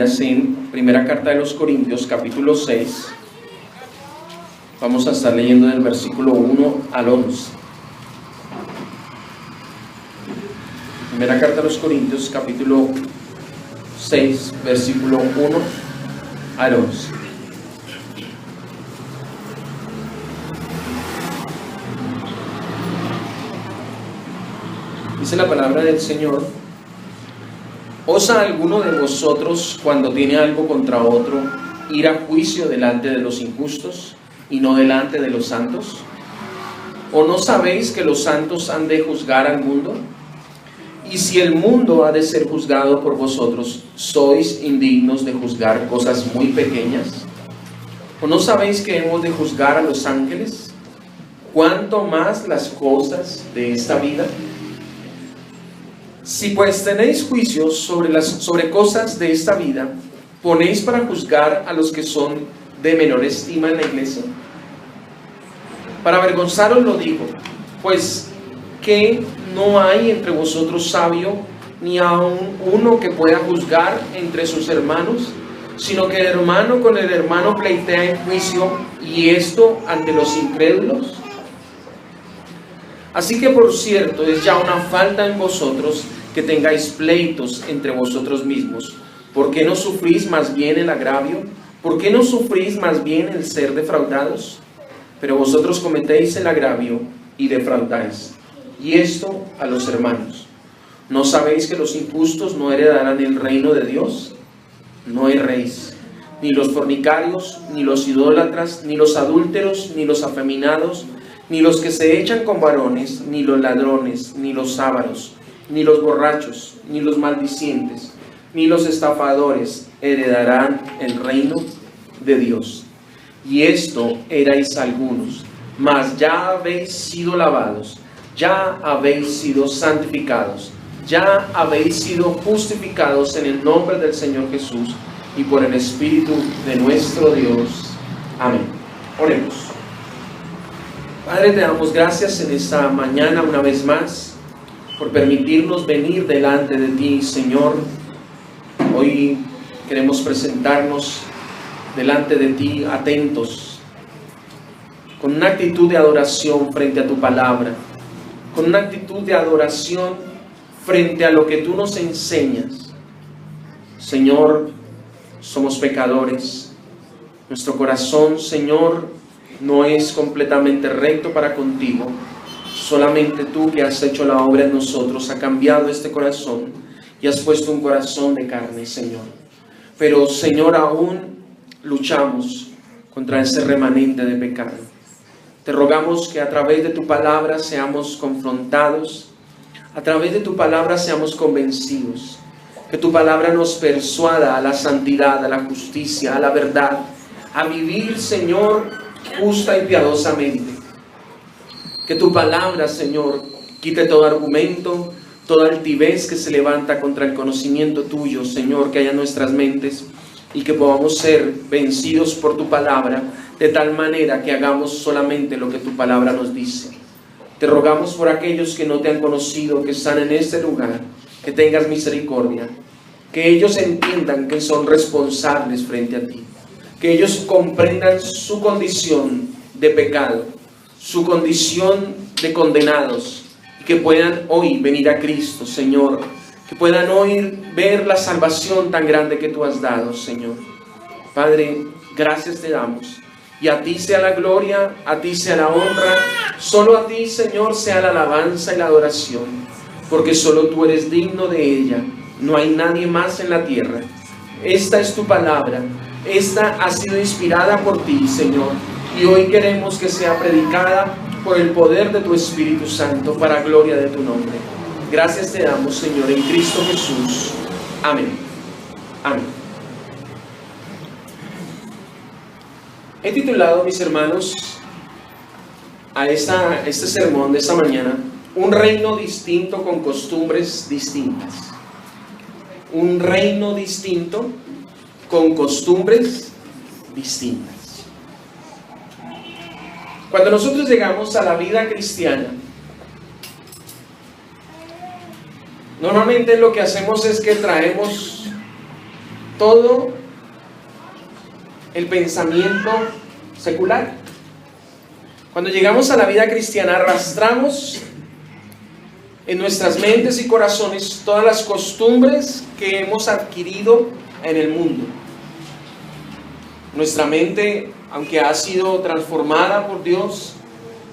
Biblias en Primera Carta de los Corintios, capítulo 6. Vamos a estar leyendo del versículo 1 al 11. Primera Carta de los Corintios, capítulo 6, versículo 1 al 11. Dice la palabra del Señor: ¿Osa alguno de vosotros, cuando tiene algo contra otro, ir a juicio delante de los injustos y no delante de los santos? ¿O no sabéis que los santos han de juzgar al mundo? Y si el mundo ha de ser juzgado por vosotros, ¿sois indignos de juzgar cosas muy pequeñas? ¿O no sabéis que hemos de juzgar a los ángeles? ¿Cuánto más las cosas de esta vida? Si pues tenéis juicios sobre cosas de esta vida, ¿ponéis para juzgar a los que son de menor estima en la iglesia? Para avergonzaros lo digo, pues que no hay entre vosotros sabio, ni aun uno que pueda juzgar entre sus hermanos, sino que el hermano con el hermano pleitea en juicio, y esto ante los incrédulos. Así que por cierto, es ya una falta en vosotros que tengáis pleitos entre vosotros mismos. ¿Por qué no sufrís más bien el agravio? ¿Por qué no sufrís más bien el ser defraudados? Pero vosotros cometéis el agravio y defraudáis, y esto a los hermanos. ¿No sabéis que los injustos no heredarán el reino de Dios? No erréis, ni los fornicarios, ni los idólatras, ni los adúlteros, ni los afeminados, ni los que se echan con varones, ni los ladrones, ni los ávaros, ni los borrachos, ni los maldicientes, ni los estafadores heredarán el reino de Dios. Y esto erais algunos, mas ya habéis sido lavados, ya habéis sido santificados, ya habéis sido justificados en el nombre del Señor Jesús y por el Espíritu de nuestro Dios. Amén. Oremos. Padre, te damos gracias en esta mañana una vez más por permitirnos venir delante de ti, Señor. Hoy queremos presentarnos delante de ti atentos, con una actitud de adoración frente a tu palabra, con una actitud de adoración frente a lo que tú nos enseñas. Señor, somos pecadores. Nuestro corazón, Señor, no es completamente recto para contigo. Solamente tú, que has hecho la obra en nosotros, has cambiado este corazón y has puesto un corazón de carne, Señor. Pero, Señor, aún luchamos contra ese remanente de pecado. Te rogamos que a través de tu palabra seamos confrontados, a través de tu palabra seamos convencidos, que tu palabra nos persuada a la santidad, a la justicia, a la verdad, a vivir, Señor, justa y piadosamente. Que tu palabra, Señor, quite todo argumento, toda altivez que se levanta contra el conocimiento tuyo, Señor, que haya en nuestras mentes, y que podamos ser vencidos por tu palabra, de tal manera que hagamos solamente lo que tu palabra nos dice. Te rogamos por aquellos que no te han conocido, que están en este lugar, que tengas misericordia, que ellos entiendan que son responsables frente a ti, que ellos comprendan su condición de pecado, su condición de condenados, y que puedan hoy venir a Cristo, Señor, que puedan hoy ver la salvación tan grande que tú has dado, Señor. Padre, gracias te damos, y a ti sea la gloria, a ti sea la honra, solo a ti, Señor, sea la alabanza y la adoración, porque solo tú eres digno de ella, no hay nadie más en la tierra. Esta es tu palabra, esta ha sido inspirada por ti, Señor, y hoy queremos que sea predicada por el poder de tu Espíritu Santo, para gloria de tu nombre. Gracias te damos, Señor, en Cristo Jesús. Amén. Amén. He titulado, mis hermanos, a este sermón de esta mañana, un reino distinto con costumbres distintas. Un reino distinto con costumbres distintas. Cuando nosotros llegamos a la vida cristiana, normalmente lo que hacemos es que traemos todo el pensamiento secular. Cuando llegamos a la vida cristiana, arrastramos en nuestras mentes y corazones todas las costumbres que hemos adquirido en el mundo. Nuestra mente, aunque ha sido transformada por Dios,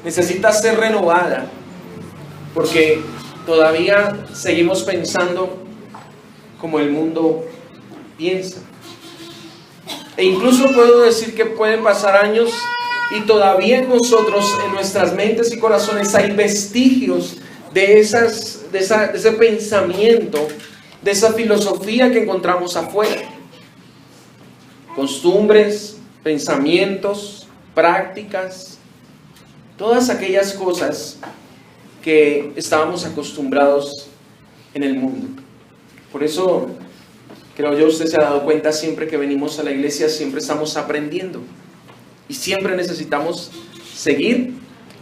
necesita ser renovada, porque todavía seguimos pensando como el mundo piensa. E incluso puedo decir que pueden pasar años y todavía en nosotros, en nuestras mentes y corazones, hay vestigios de ese pensamiento, de esa filosofía que encontramos afuera. Costumbres, pensamientos, prácticas, todas aquellas cosas que estábamos acostumbrados en el mundo. Por eso, creo yo, usted se ha dado cuenta, siempre que venimos a la iglesia, siempre estamos aprendiendo. Y siempre necesitamos seguir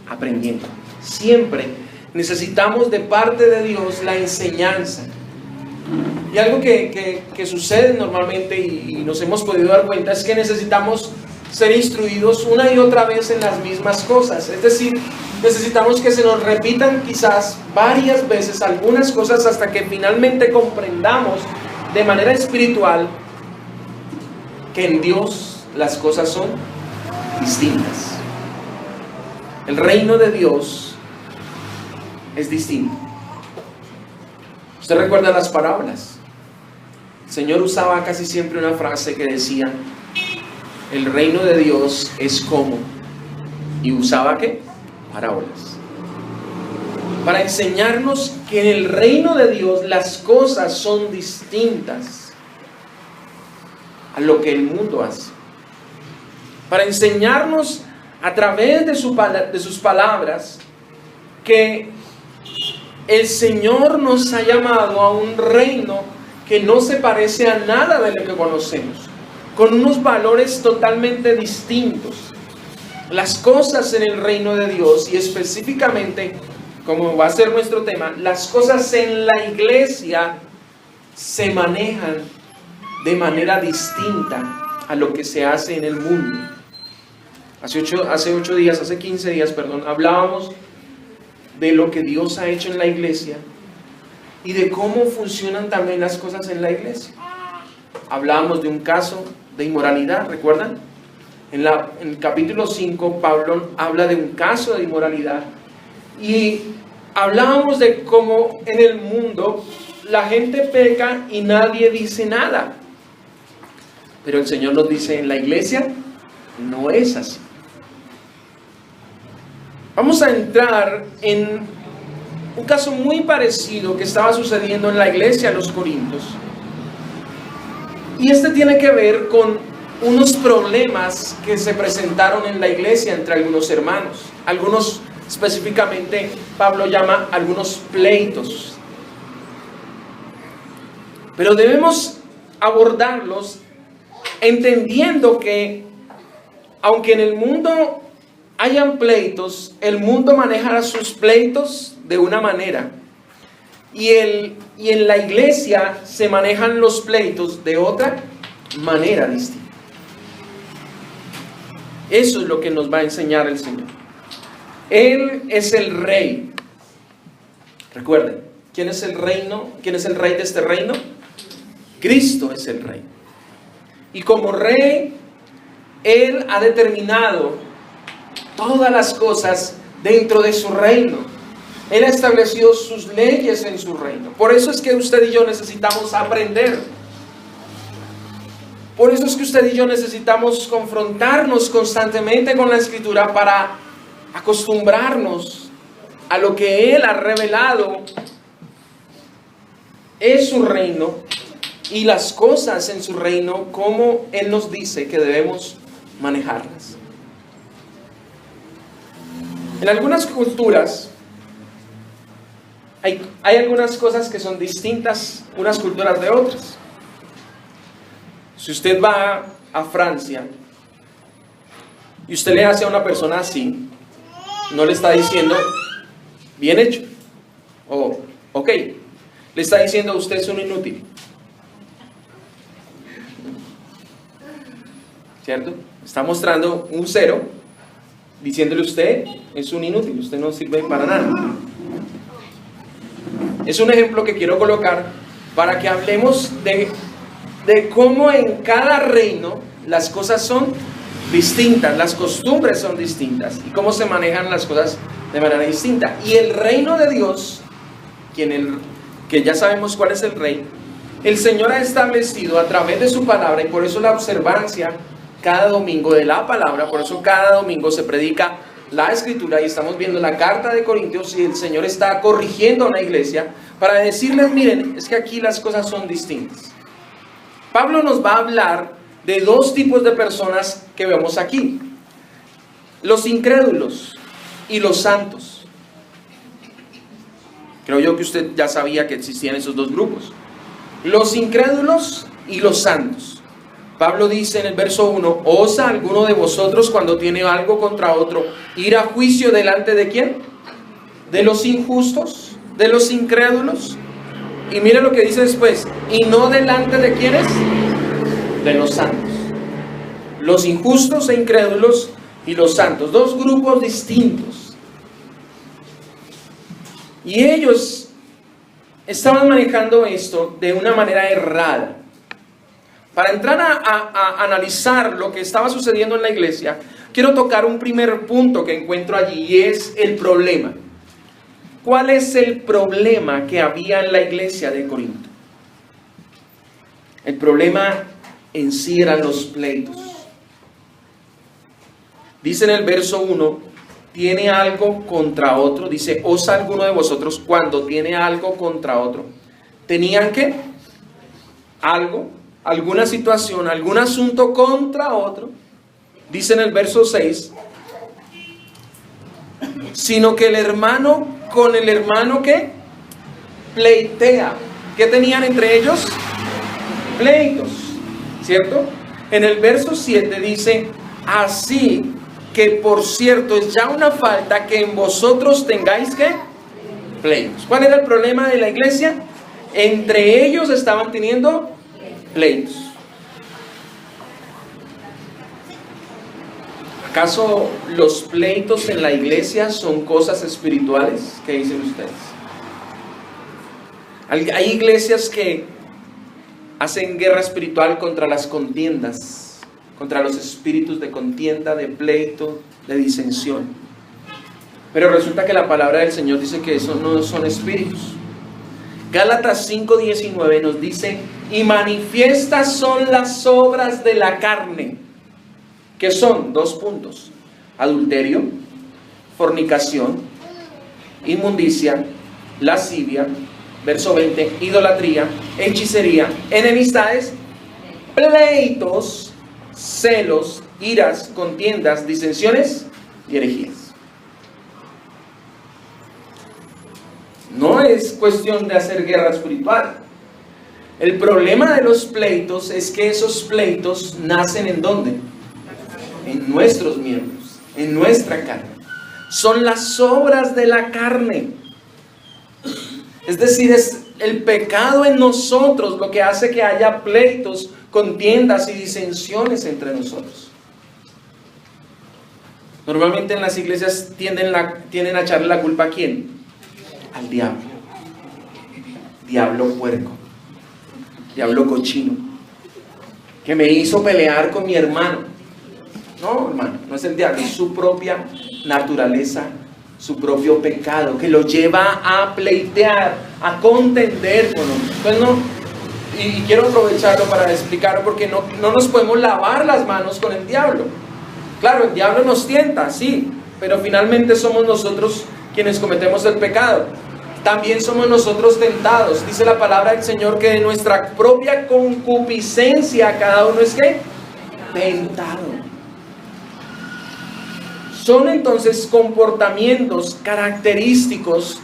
aprendiendo. Siempre necesitamos de parte de Dios la enseñanza. Y algo que sucede normalmente y nos hemos podido dar cuenta es que necesitamos ser instruidos una y otra vez en las mismas cosas. Es decir, necesitamos que se nos repitan quizás varias veces algunas cosas hasta que finalmente comprendamos de manera espiritual que en Dios las cosas son distintas. El reino de Dios es distinto. Usted recuerda las parábolas. El Señor usaba casi siempre una frase que decía: el reino de Dios es como, y usaba ¿qué? Parábolas, para enseñarnos que en el reino de Dios las cosas son distintas a lo que el mundo hace, para enseñarnos a través de sus palabras que el Señor nos ha llamado a un reino que no se parece a nada de lo que conocemos, con unos valores totalmente distintos. Las cosas en el reino de Dios, y específicamente, como va a ser nuestro tema, las cosas en la iglesia se manejan de manera distinta a lo que se hace en el mundo. Hace 15 días, hablábamos de lo que Dios ha hecho en la iglesia y de cómo funcionan también las cosas en la iglesia. Hablábamos de un caso de inmoralidad, ¿recuerdan? En el capítulo 5, Pablo habla de un caso de inmoralidad y hablábamos de cómo en el mundo la gente peca y nadie dice nada. Pero el Señor nos dice, en la iglesia no es así. Vamos a entrar en un caso muy parecido que estaba sucediendo en la iglesia de los Corintios. Y este tiene que ver con unos problemas que se presentaron en la iglesia entre algunos hermanos. Algunos, específicamente, Pablo llama algunos pleitos. Pero debemos abordarlos entendiendo que, aunque en el mundo hayan pleitos, el mundo manejará sus pleitos de una manera. Y en la iglesia se manejan los pleitos de otra manera distinta. Eso es lo que nos va a enseñar el Señor. Él es el rey. Recuerden, ¿quién es el reino? ¿Quién es el rey de este reino? Cristo es el rey. Y como rey, Él ha determinado todas las cosas dentro de su reino. Él ha establecido sus leyes en su reino. Por eso es que usted y yo necesitamos aprender. Por eso es que usted y yo necesitamos confrontarnos constantemente con la Escritura para acostumbrarnos a lo que Él ha revelado es su reino y las cosas en su reino, como Él nos dice que debemos manejarlas. En algunas culturas hay algunas cosas que son distintas unas culturas de otras. Si usted va a Francia y usted le hace a una persona así, no le está diciendo bien hecho o ok, le está diciendo usted es un inútil. ¿cierto? Está mostrando un 0, diciéndole usted es un inútil, usted no sirve para nada. Es un ejemplo que quiero colocar para que hablemos de cómo en cada reino las cosas son distintas, las costumbres son distintas y cómo se manejan las cosas de manera distinta. Y el reino de Dios, que ya sabemos cuál es el rey, el Señor ha establecido a través de su palabra, y por eso la observancia cada domingo de la palabra, por eso cada domingo se predica la escritura y estamos viendo la carta de Corintios y el Señor está corrigiendo a una iglesia para decirles, miren, es que aquí las cosas son distintas. Pablo nos va a hablar de dos tipos de personas que vemos aquí: los incrédulos y los santos. Creo yo que usted ya sabía que existían esos dos grupos, los incrédulos y los santos. Pablo dice en el verso 1, ¿osa alguno de vosotros cuando tiene algo contra otro ir a juicio delante de quién? ¿De los injustos? ¿De los incrédulos? Y mire lo que dice después, ¿y no delante de quiénes? De los santos. Los injustos e incrédulos y los santos, dos grupos distintos. Y ellos estaban manejando esto de una manera errada. Para entrar a analizar lo que estaba sucediendo en la iglesia, quiero tocar un primer punto que encuentro allí y es el problema. ¿Cuál es el problema que había en la iglesia de Corinto? El problema en sí eran los pleitos. Dice en el verso 1, tiene algo contra otro. Dice, ¿osa alguno de vosotros cuando tiene algo contra otro? ¿Tenían qué? Algo, alguna situación, algún asunto contra otro. Dice en el verso 6, sino que el hermano con el hermano que pleitea. ¿Qué tenían entre ellos? Pleitos, ¿cierto? En el verso 7 dice, así que por cierto es ya una falta que en vosotros tengáis ¿qué? Pleitos. ¿Cuál era el problema de la iglesia? Entre ellos estaban teniendo pleitos. ¿Acaso los pleitos en la iglesia son cosas espirituales? ¿Qué dicen ustedes? Hay iglesias que hacen guerra espiritual contra las contiendas, contra los espíritus de contienda, de pleito, de disensión. Pero resulta que la palabra del Señor dice que esos no son espíritus. Gálatas 5:19 nos dice, y manifiestas son las obras de la carne, que son, 2 puntos, adulterio, fornicación, inmundicia, lascivia, verso 20, idolatría, hechicería, enemistades, pleitos, celos, iras, contiendas, disensiones y herejías. No es cuestión de hacer guerra espiritual. El problema de los pleitos es que esos pleitos nacen ¿en dónde? En nuestros miembros, en nuestra carne. Son las obras de la carne. Es decir, es el pecado en nosotros lo que hace que haya pleitos, contiendas y disensiones entre nosotros. Normalmente en las iglesias tienden a echarle la culpa ¿a quién? Al diablo. Diablo puerco. Diablo cochino. Que me hizo pelear con mi hermano. No, hermano, no es el diablo, es su propia naturaleza, su propio pecado, que lo lleva a pleitear, a contender con otros. Entonces no, y quiero aprovecharlo para explicarlo, porque no nos podemos lavar las manos con el diablo. Claro, el diablo nos tienta, sí, pero finalmente somos nosotros quienes cometemos el pecado. También somos nosotros tentados. Dice la palabra del Señor que de nuestra propia concupiscencia cada uno es ¿qué? Tentado. Son entonces comportamientos característicos,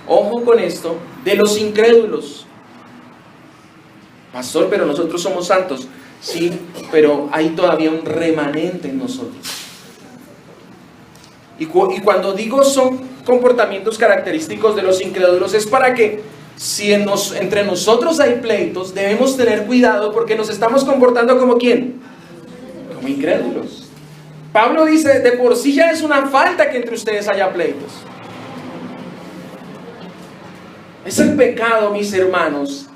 ojo con esto, de los incrédulos. Pastor, pero nosotros somos santos. Sí, pero hay todavía un remanente en nosotros. Y cuando digo son comportamientos característicos de los incrédulos, es para que si entre nosotros hay pleitos, debemos tener cuidado porque nos estamos comportando como ¿quién? como incrédulos. Pablo dice, de por sí ya es una falta que entre ustedes haya pleitos. Es el pecado, mis hermanos.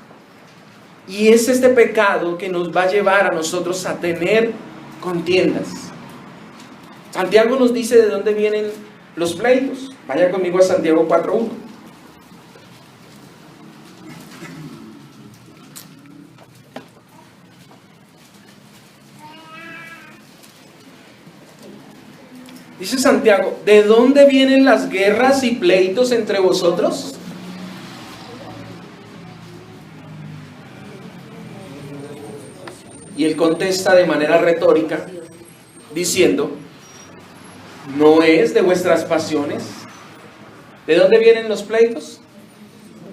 Y es este pecado que nos va a llevar a nosotros a tener contiendas. Santiago nos dice de dónde vienen los pleitos. Vaya conmigo a Santiago 4:1. Dice Santiago, ¿de dónde vienen las guerras y pleitos entre vosotros? Y él contesta de manera retórica, diciendo, ¿no es de vuestras pasiones? ¿De dónde vienen los pleitos?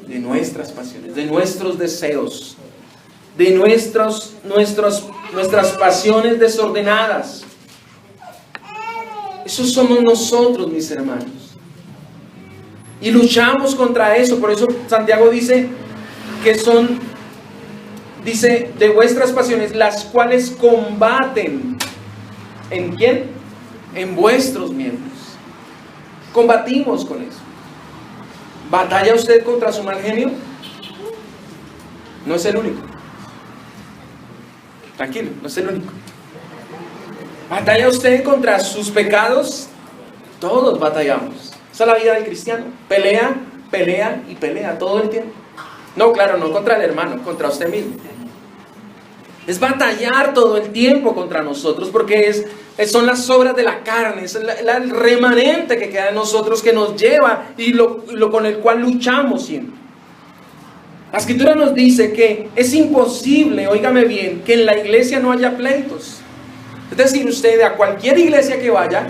De nuestras pasiones, de nuestros deseos, de nuestras pasiones desordenadas. Eso somos nosotros, mis hermanos. Y luchamos contra eso. Por eso Santiago dice que son, dice, de vuestras pasiones, las cuales combaten. ¿En quién? En vuestros miembros. Combatimos con eso. ¿Batalla usted contra su mal genio? No es el único. Tranquilo, no es el único. ¿Batalla usted contra sus pecados? Todos batallamos. Esa es la vida del cristiano. Pelea, pelea y pelea todo el tiempo. No, claro, no contra el hermano, contra usted mismo. Es batallar todo el tiempo contra nosotros, porque son las obras de la carne, es el remanente que queda en nosotros, que nos lleva y lo con el cual luchamos siempre. La Escritura nos dice que es imposible, óigame bien, que en la iglesia no haya pleitos. Es decir, usted a cualquier iglesia que vaya,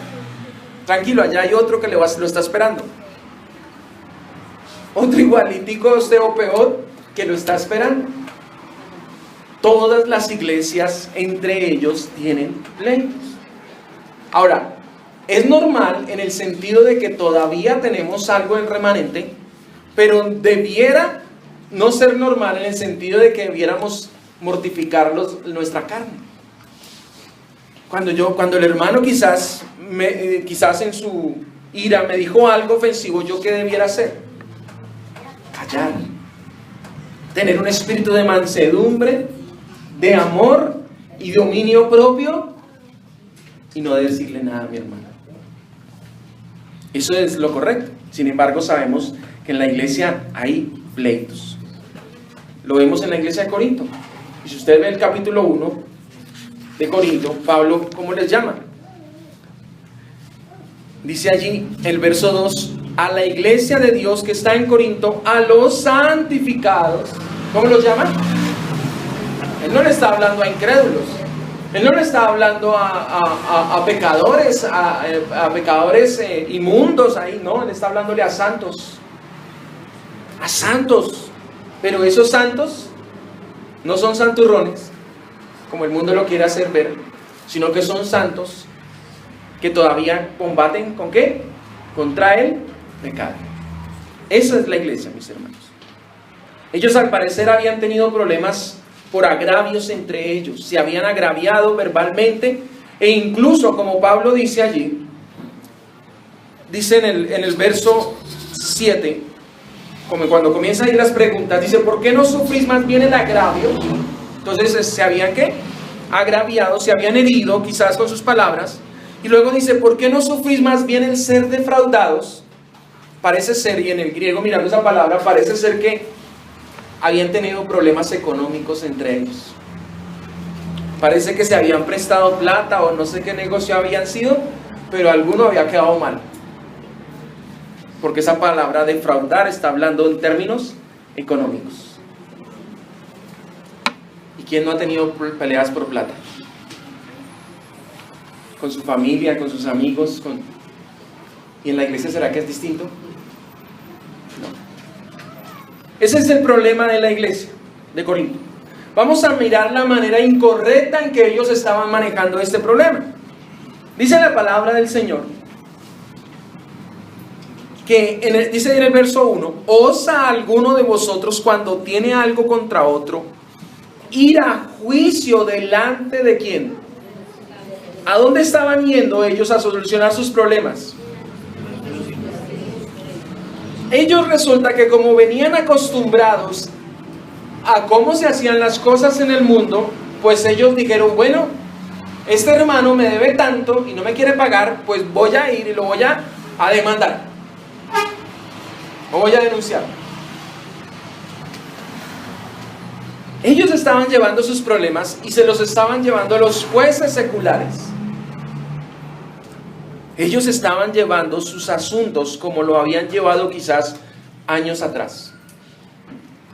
tranquilo, allá hay otro que lo está esperando. Otro igualitico a usted o peor que lo está esperando. Todas las iglesias entre ellos tienen pleitos. Ahora, es normal en el sentido de que todavía tenemos algo del remanente, pero debiera no ser normal en el sentido de que debiéramos mortificar nuestra carne. Cuando el hermano quizás en su ira me dijo algo ofensivo, ¿yo qué debiera hacer? Callar. Tener un espíritu de mansedumbre, de amor y dominio propio, y no decirle nada a mi hermano. Eso es lo correcto. Sin embargo, sabemos que en la iglesia hay pleitos. Lo vemos en la iglesia de Corinto. Y si usted ve el capítulo 1 de Corinto, Pablo, ¿cómo les llama? Dice allí el verso 2, a la iglesia de Dios que está en Corinto, a los santificados. ¿Cómo los llama? Él no le está hablando a incrédulos. Él no le está hablando a pecadores, a pecadores inmundos ahí, no, él está hablándole a santos. A santos. Pero esos santos no son santurrones, como el mundo lo quiere hacer ver, sino que son santos que todavía combaten ¿con qué? Contra el pecado. Esa es la iglesia, mis hermanos. Ellos al parecer habían tenido problemas por agravios entre ellos, se habían agraviado verbalmente, e incluso como Pablo dice allí, dice en el verso 7, como cuando comienzan ahí las preguntas, dice, ¿por qué no sufrís más bien el agravio? Entonces se habían ¿qué? Agraviado, se habían herido quizás con sus palabras, y luego dice, ¿por qué no sufrís más bien el ser defraudados? Parece ser, y en el griego mirando esa palabra, parece ser que habían tenido problemas económicos entre ellos. Parece que se habían prestado plata o no sé qué negocio habían sido, pero alguno había quedado mal. Porque esa palabra defraudar está hablando en términos económicos. ¿Y quién no ha tenido peleas por plata? Con su familia, con sus amigos, ¿y en la iglesia será que es distinto? No. Ese es el problema de la iglesia de Corinto. Vamos a mirar la manera incorrecta en que ellos estaban manejando este problema. Dice la palabra del Señor que dice en el verso 1, ¿osa alguno de vosotros cuando tiene algo contra otro ir a juicio delante de quién? ¿A dónde estaban yendo ellos a solucionar sus problemas? Ellos resulta que como venían acostumbrados a cómo se hacían las cosas en el mundo, pues ellos dijeron, bueno, este hermano me debe tanto y no me quiere pagar, pues voy a ir y lo voy a demandar. O voy a denunciar. Ellos estaban llevando sus problemas y se los estaban llevando a los jueces seculares. Ellos estaban llevando sus asuntos como lo habían llevado quizás años atrás.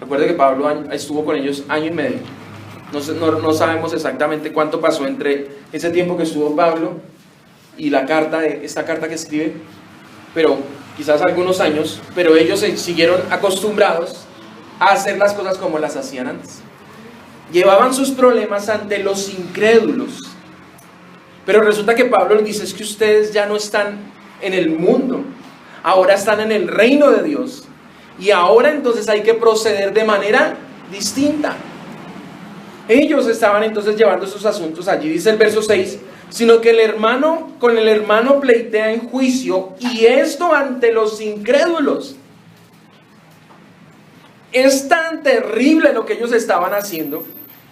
Recuerde que Pablo estuvo con ellos año y medio. No sabemos exactamente cuánto pasó entre ese tiempo que estuvo Pablo y esta carta que escribe, pero quizás algunos años, pero ellos se siguieron acostumbrados a hacer las cosas como las hacían antes. Llevaban sus problemas ante los incrédulos. Pero resulta que Pablo les dice, es que ustedes ya no están en el mundo, ahora están en el reino de Dios. Y ahora entonces hay que proceder de manera distinta. Ellos estaban entonces llevando sus asuntos allí, dice el verso 6, sino que con el hermano pleitea en juicio, y esto ante los incrédulos. Es tan terrible lo que ellos estaban haciendo,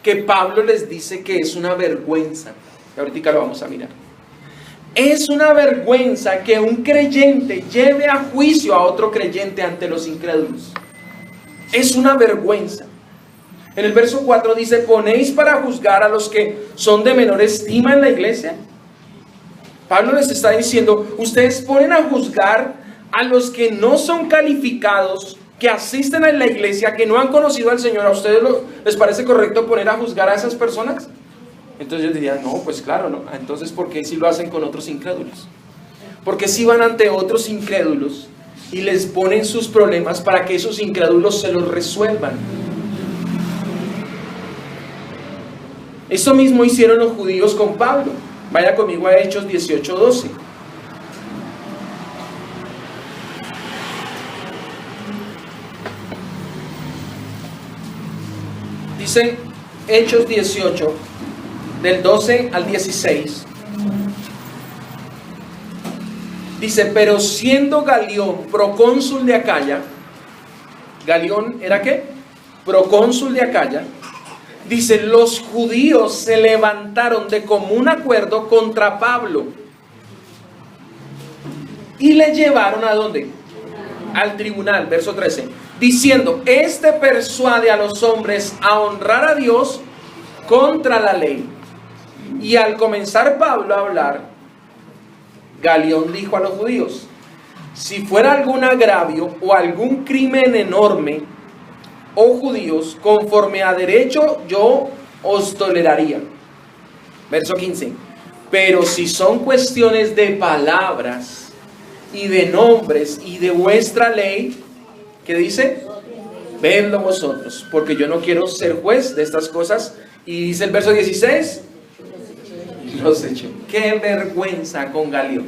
que Pablo les dice que es una vergüenza. Ahorita lo vamos a mirar. Es una vergüenza que un creyente lleve a juicio a otro creyente ante los incrédulos. Es una vergüenza. En el verso 4 dice, ¿ponéis para juzgar a los que son de menor estima en la iglesia? Pablo les está diciendo, ustedes ponen a juzgar a los que no son calificados, que asisten a la iglesia, que no han conocido al Señor. ¿A ustedes les parece correcto poner a juzgar a esas personas? Entonces yo diría, no, pues claro, no. Entonces, ¿por qué si lo hacen con otros incrédulos? Porque si van ante otros incrédulos y les ponen sus problemas para que esos incrédulos se los resuelvan. Eso mismo hicieron los judíos con Pablo. Vaya conmigo a Hechos 18:12. Dice Hechos 18, del 12 al 16. Dice, pero siendo Galión procónsul de Acaya, Galión era ¿qué? Procónsul de Acaya. Dice, los judíos se levantaron de común acuerdo contra Pablo y le llevaron ¿a dónde? Al tribunal, verso 13, diciendo, este persuade a los hombres a honrar a Dios contra la ley. Y al comenzar Pablo a hablar, Galión dijo a los judíos, si fuera algún agravio o algún crimen enorme, oh judíos, conforme a derecho yo os toleraría. Verso 15, pero si son cuestiones de palabras y de nombres y de vuestra ley, ¿qué dice? Vedlo vosotros, porque yo no quiero ser juez de estas cosas. Y dice el verso 16, los echo. Qué vergüenza con Galión.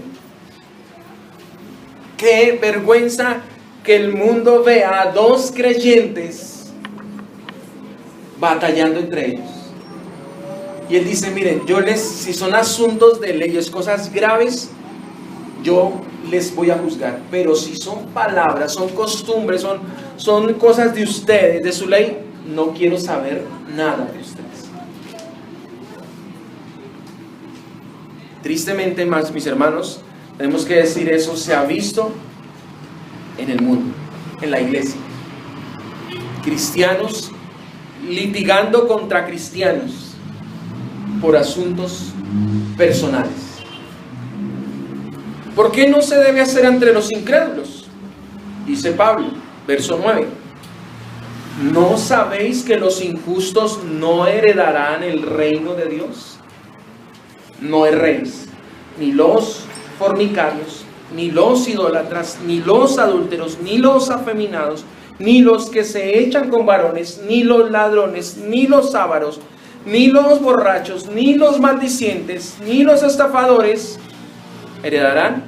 Qué vergüenza que el mundo vea a dos creyentes batallando entre ellos. Y él dice, miren, si son asuntos de leyes, cosas graves, yo les voy a juzgar. Pero si son palabras, son costumbres, son cosas de ustedes, de su ley, no quiero saber nada de ustedes. Tristemente, más mis hermanos, tenemos que decir, eso se ha visto en el mundo, en la iglesia. Cristianos litigando contra cristianos por asuntos personales. ¿Por qué no se debe hacer entre los incrédulos? Dice Pablo, verso 9. ¿No sabéis que los injustos no heredarán el reino de Dios? No erréis, ni los fornicarios, ni los idólatras, ni los adúlteros, ni los afeminados, ni los que se echan con varones, ni los ladrones, ni los ávaros, ni los borrachos, ni los maldicientes, ni los estafadores heredarán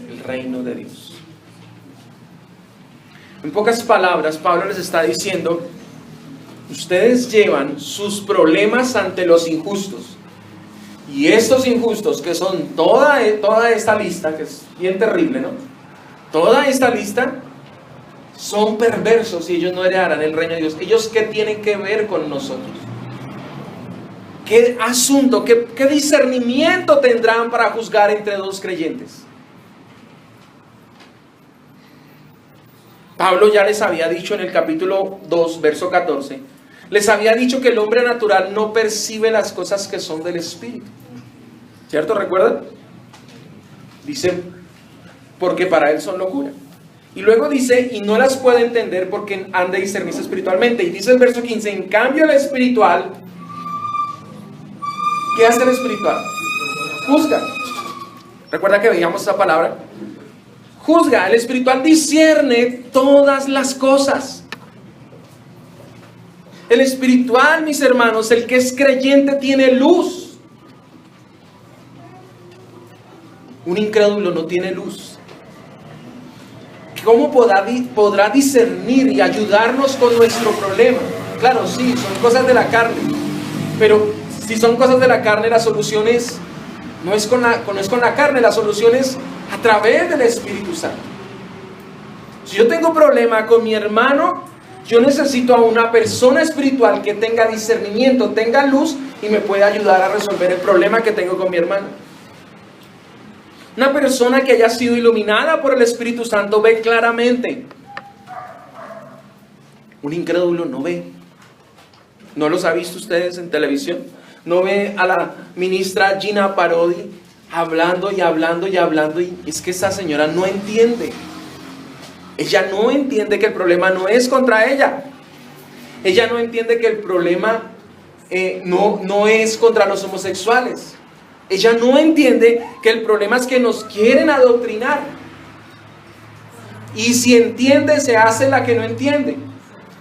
el reino de Dios. En pocas palabras, Pablo les está diciendo, ustedes llevan sus problemas ante los injustos, Y estos injustos, que son toda esta lista, que es bien terrible, ¿no? Toda esta lista son perversos y ellos no heredarán el reino de Dios. ¿Ellos qué tienen que ver con nosotros? ¿Qué asunto, qué discernimiento tendrán para juzgar entre dos creyentes? Pablo ya les había dicho en el capítulo 2, verso 14, les había dicho que el hombre natural no percibe las cosas que son del Espíritu. ¿Cierto? ¿Recuerdan? Dice, porque para él son locura. Y luego dice, y no las puede entender porque han de discernirse espiritualmente. Y dice el verso 15, en cambio el espiritual, ¿qué hace el espiritual? Juzga. ¿Recuerda que veíamos esa palabra? Juzga. El espiritual discierne todas las cosas. El espiritual, mis hermanos, el que es creyente tiene luz. Un incrédulo no tiene luz. ¿Cómo podrá discernir y ayudarnos con nuestro problema? Claro, sí, son cosas de la carne. Pero si son cosas de la carne, la solución no es con la carne, la solución es a través del Espíritu Santo. Si yo tengo problema con mi hermano, yo necesito a una persona espiritual que tenga discernimiento, tenga luz y me pueda ayudar a resolver el problema que tengo con mi hermano. Una persona que haya sido iluminada por el Espíritu Santo ve claramente. Un incrédulo no ve. ¿No los ha visto ustedes en televisión? ¿No ve a la ministra Gina Parodi hablando y hablando y hablando? Y es que esa señora no entiende. Ella no entiende que el problema no es contra ella. Ella no entiende que el problema no es contra los homosexuales. Ella no entiende que el problema es que nos quieren adoctrinar. Y si entiende, se hace la que no entiende.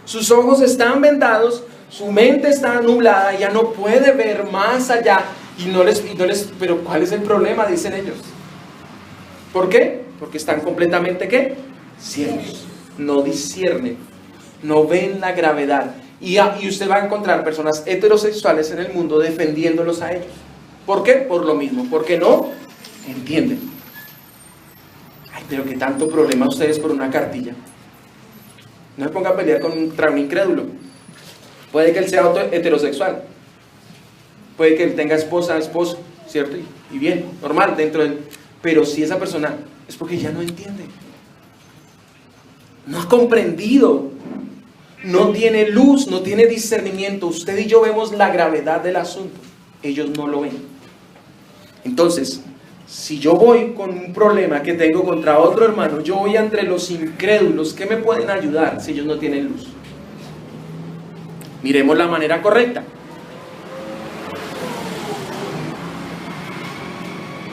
Sus ojos están vendados, su mente está nublada, ya no puede ver más allá. Pero ¿cuál es el problema? Dicen ellos. ¿Por qué? Porque están completamente ¿qué? Ciegos. No disciernen, no ven la gravedad. Y usted va a encontrar personas heterosexuales en el mundo defendiéndolos a ellos. ¿Por qué? Por lo mismo, porque no entienden. Ay, pero qué tanto problema ustedes por una cartilla. No se ponga a pelear contra un incrédulo. Puede que él sea heterosexual. Puede que él tenga esposo, ¿cierto? Y bien, normal dentro de él. Pero si esa persona es porque ya no entiende. No ha comprendido. No tiene luz, no tiene discernimiento. Usted y yo vemos la gravedad del asunto. Ellos no lo ven. Entonces, si yo voy con un problema que tengo contra otro hermano, yo voy entre los incrédulos, ¿qué me pueden ayudar si ellos no tienen luz? Miremos la manera correcta.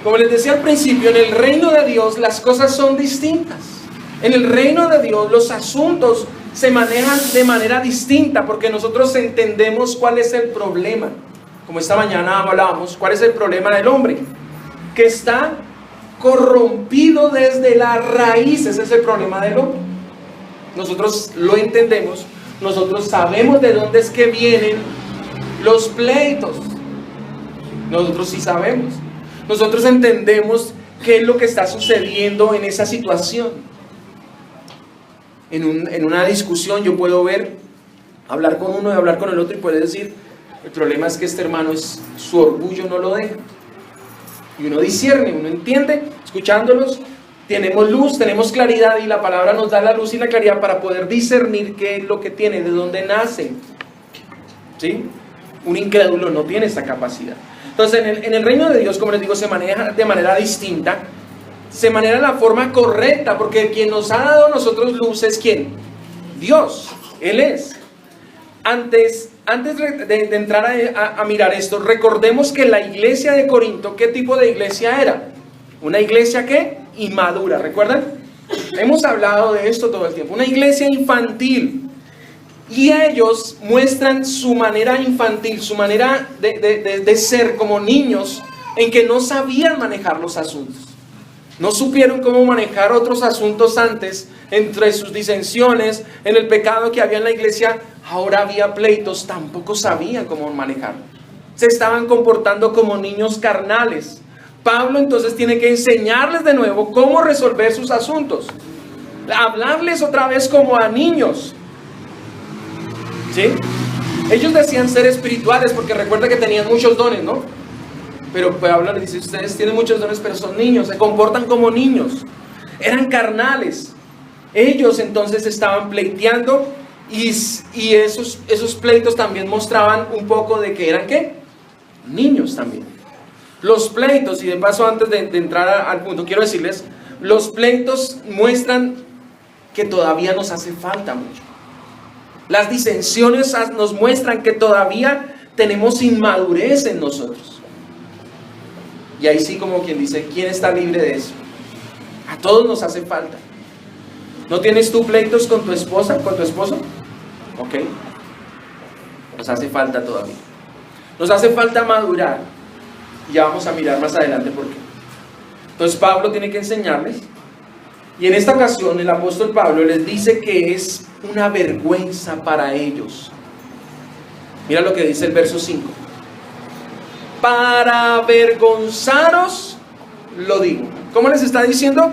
Como les decía al principio, en el reino de Dios las cosas son distintas. En el reino de Dios los asuntos se manejan de manera distinta porque nosotros entendemos cuál es el problema. Como esta mañana hablábamos, ¿cuál es el problema del hombre? Que está corrompido desde la raíz. Ese es el problema del hombre. Nosotros lo entendemos. Nosotros sabemos de dónde es que vienen los pleitos. Nosotros sí sabemos. Nosotros entendemos qué es lo que está sucediendo en esa situación. En una discusión yo puedo hablar con uno y hablar con el otro y puede decir, el problema es que este hermano su orgullo no lo deja. Y uno discierne, uno entiende, escuchándolos, tenemos luz, tenemos claridad y la palabra nos da la luz y la claridad para poder discernir qué es lo que tiene, de dónde nace. ¿Sí? Un incrédulo no tiene esa capacidad. Entonces en el reino de Dios, como les digo, se maneja de manera distinta, se maneja de la forma correcta, porque quien nos ha dado a nosotros luz es ¿quién? Dios, Él es. Antes de entrar a mirar esto, recordemos que la iglesia de Corinto, ¿qué tipo de iglesia era? Una iglesia ¿qué? Inmadura, ¿recuerdan? Hemos hablado de esto todo el tiempo. Una iglesia infantil. Y ellos muestran su manera infantil, su manera de ser como niños, en que no sabían manejar los asuntos. No supieron cómo manejar otros asuntos antes, entre sus disensiones, en el pecado que había en la iglesia. Ahora había pleitos, tampoco sabían cómo manejarlo. se estaban comportando como niños carnales. Pablo entonces tiene que enseñarles de nuevo cómo resolver sus asuntos. Hablarles otra vez como a niños. ¿Sí? Ellos decían ser espirituales porque recuerda que tenían muchos dones, ¿no? Pero Pablo les dice, ustedes tienen muchos dones, pero son niños, se comportan como niños. Eran carnales. Ellos entonces estaban pleiteando y esos pleitos también mostraban un poco de que eran, ¿qué? Niños también. Los pleitos, y de paso antes de entrar al punto, quiero decirles, los pleitos muestran que todavía nos hace falta mucho. Las disensiones nos muestran que todavía tenemos inmadurez en nosotros. Y ahí sí, como quien dice, ¿quién está libre de eso? A todos nos hace falta. ¿No tienes tú pleitos con tu esposa, con tu esposo? Ok. Nos hace falta todavía. Nos hace falta madurar. Y ya vamos a mirar más adelante por qué. Entonces Pablo tiene que enseñarles. Y en esta ocasión el apóstol Pablo les dice que es una vergüenza para ellos. Mira lo que dice el verso 5. Para avergonzaros lo digo. ¿Cómo les está diciendo?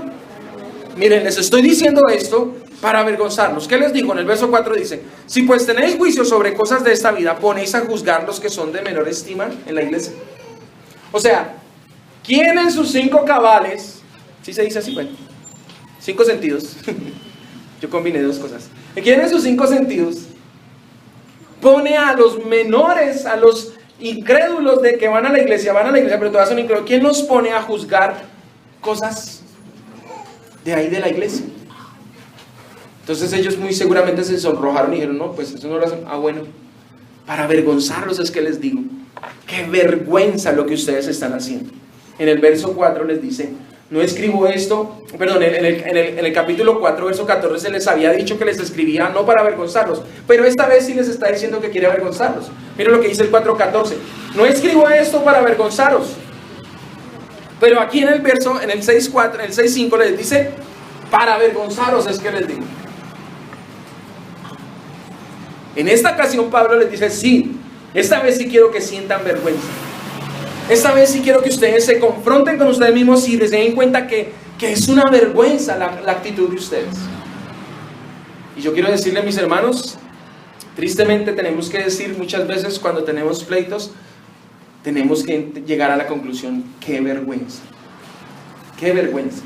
Miren, les estoy diciendo esto para avergonzarlos. ¿Qué les digo? En el verso 4 dice: si pues tenéis juicio sobre cosas de esta vida, ponéis a juzgar los que son de menor estima en la iglesia. O sea, ¿quién en sus 5 cabales, sí se dice así, bueno, 5 sentidos, yo combiné 2 cosas, ¿quién en sus 5 sentidos pone a los menores, a los incrédulos de que van a la iglesia, pero todavía son incrédulos? ¿Quién los pone a juzgar cosas de ahí de la iglesia? Entonces ellos muy seguramente se sonrojaron y dijeron, no, pues eso no lo hacen. Ah, bueno, para avergonzarlos es que les digo, qué vergüenza lo que ustedes están haciendo. En el verso 4 les dice, no escribo esto, perdón, en el capítulo 4, verso 14 se les había dicho que les escribía no para avergonzarlos, pero esta vez sí les está diciendo que quiere avergonzarlos. Miren lo que dice el 4:14, no escribo esto para avergonzaros, pero aquí en el verso, en el 6:4, en el 6:5 les dice, para avergonzaros es que les digo. En esta ocasión Pablo les dice, sí, esta vez sí quiero que sientan vergüenza. Esta vez sí quiero que ustedes se confronten con ustedes mismos y les den cuenta que es una vergüenza la actitud de ustedes. Y yo quiero decirle, mis hermanos, tristemente tenemos que decir muchas veces cuando tenemos pleitos, tenemos que llegar a la conclusión, qué vergüenza. Qué vergüenza.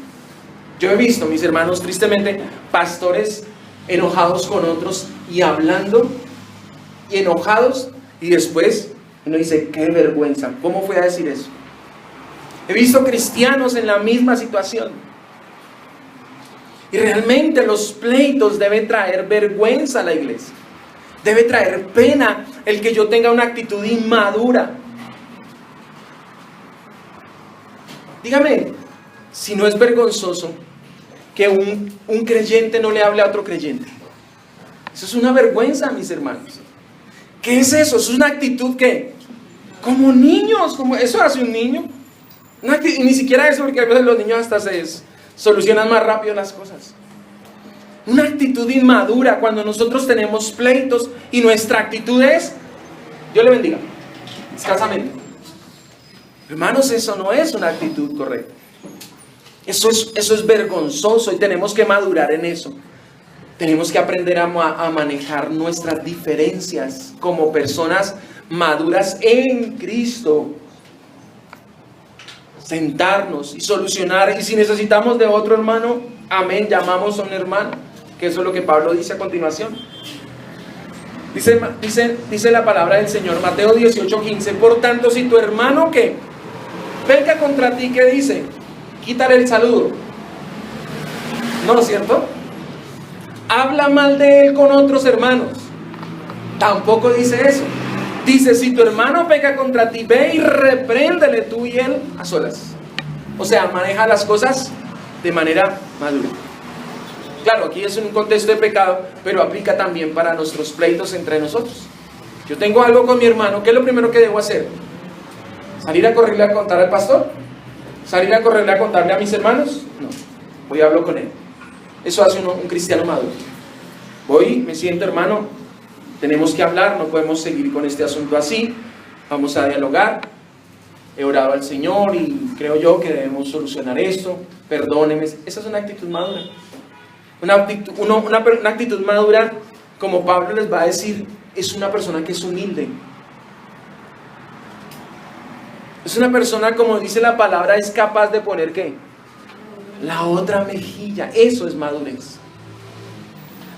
Yo he visto, mis hermanos, tristemente, pastores enojados con otros y hablando y enojados, y después uno dice, qué vergüenza, ¿cómo fue a decir eso? He visto cristianos en la misma situación. Y realmente los pleitos deben traer vergüenza a la iglesia. Debe traer pena el que yo tenga una actitud inmadura. Dígame, si no es vergonzoso que un creyente no le hable a otro creyente. Eso es una vergüenza, mis hermanos. ¿Qué es eso? Es una actitud que, como niños, como eso hace un niño. Y ni siquiera eso, porque a veces los niños hasta se solucionan más rápido las cosas. Una actitud inmadura cuando nosotros tenemos pleitos y nuestra actitud es, Dios le bendiga, escasamente. Hermanos, eso no es una actitud correcta. Eso es vergonzoso y tenemos que madurar en eso. Tenemos que aprender a manejar nuestras diferencias como personas maduras en Cristo. Sentarnos y solucionar. Y si necesitamos de otro hermano, amén, llamamos a un hermano. Que eso es lo que Pablo dice a continuación. Dice la palabra del Señor, Mateo 18:15. Por tanto, si tu hermano que peca contra ti, ¿qué dice? Quítale el saludo. ¿No es cierto? Habla mal de él con otros hermanos. Tampoco dice eso. Dice, si tu hermano peca contra ti, ve y repréndele tú y él a solas. O sea, maneja las cosas de manera madura. Claro, aquí es un contexto de pecado, pero aplica también para nuestros pleitos entre nosotros. Yo tengo algo con mi hermano, ¿qué es lo primero que debo hacer? ¿Salir a correrle a contar al pastor? ¿Salir a correrle a contarle a mis hermanos? No, voy y hablo con él. Eso hace un cristiano maduro. Voy, me siento, hermano, tenemos que hablar, no podemos seguir con este asunto así. Vamos a dialogar. He orado al Señor y creo yo que debemos solucionar esto. Perdóneme. Esa es una actitud madura. Una actitud madura, como Pablo les va a decir, es una persona que es humilde. Es una persona, como dice la palabra, es capaz de poner ¿qué? La otra mejilla. Eso es madurez.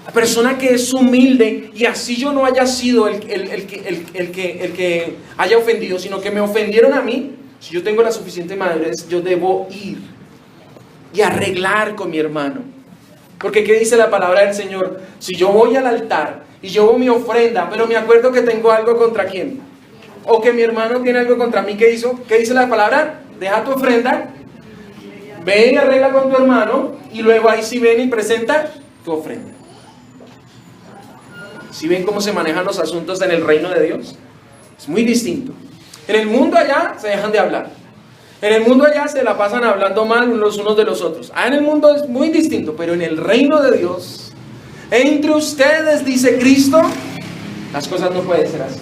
La persona que es humilde, y así yo no haya sido el que haya ofendido, sino que me ofendieron a mí, si yo tengo la suficiente madurez, yo debo ir y arreglar con mi hermano. Porque ¿qué dice la palabra del Señor? Si yo voy al altar y llevo mi ofrenda, pero me acuerdo que tengo algo contra quién, o que mi hermano tiene algo contra mí, ¿qué hizo? ¿Qué dice la palabra? Deja tu ofrenda, ven y arregla con tu hermano, y luego ahí sí ven y presenta tu ofrenda. ¿Sí ven cómo se manejan los asuntos en el reino de Dios? Es muy distinto. En el mundo allá se dejan de hablar. En el mundo allá se la pasan hablando mal los unos de los otros. En el mundo es muy distinto, pero en el reino de Dios, entre ustedes, dice Cristo, las cosas no pueden ser así.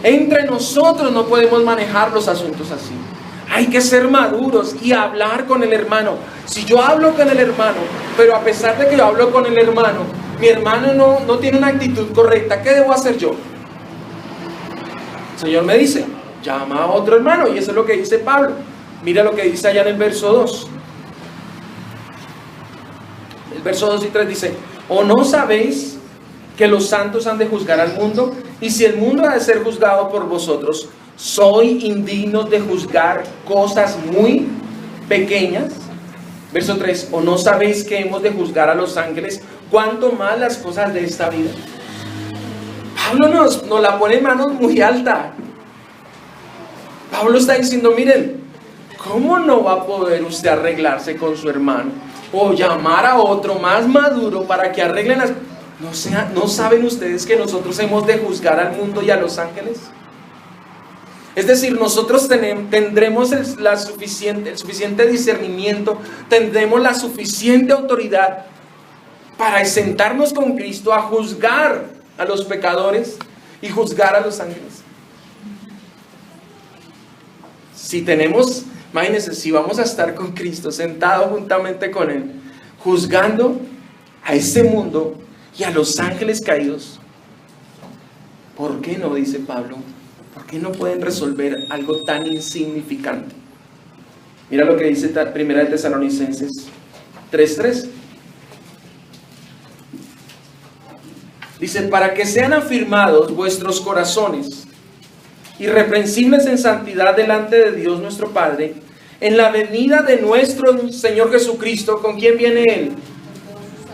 Entre nosotros no podemos manejar los asuntos así. Hay que ser maduros y hablar con el hermano. Si yo hablo con el hermano, pero a pesar de que yo hablo con el hermano, mi hermano no tiene una actitud correcta, ¿qué debo hacer yo? El Señor me dice, llama a otro hermano, y eso es lo que dice Pablo. Mira lo que dice allá en el verso 2. El verso 2 y 3 dice, ¿o no sabéis que los santos han de juzgar al mundo? Y si el mundo ha de ser juzgado por vosotros, ¿soy indignos de juzgar cosas muy pequeñas? Verso 3, ¿o no sabéis que hemos de juzgar a los ángeles? ¿Cuánto más las cosas de esta vida? Pablo nos la pone en manos muy alta. Pablo está diciendo, miren, ¿cómo no va a poder usted arreglarse con su hermano? O llamar a otro más maduro para que arreglen las... ¿No saben ustedes que nosotros hemos de juzgar al mundo y a los ángeles? Es decir, nosotros tendremos el suficiente discernimiento, tendremos la suficiente autoridad para sentarnos con Cristo a juzgar a los pecadores y juzgar a los ángeles. Si tenemos, imagínense, si vamos a estar con Cristo, sentado juntamente con Él, juzgando a este mundo y a los ángeles caídos, ¿por qué no, dice Pablo? ¿Por qué no pueden resolver algo tan insignificante? Mira lo que dice Primera de Tesalonicenses 3:3. Dice, para que sean afirmados vuestros corazones, irreprensibles en santidad delante de Dios nuestro Padre, en la venida de nuestro Señor Jesucristo. ¿Con quién viene Él?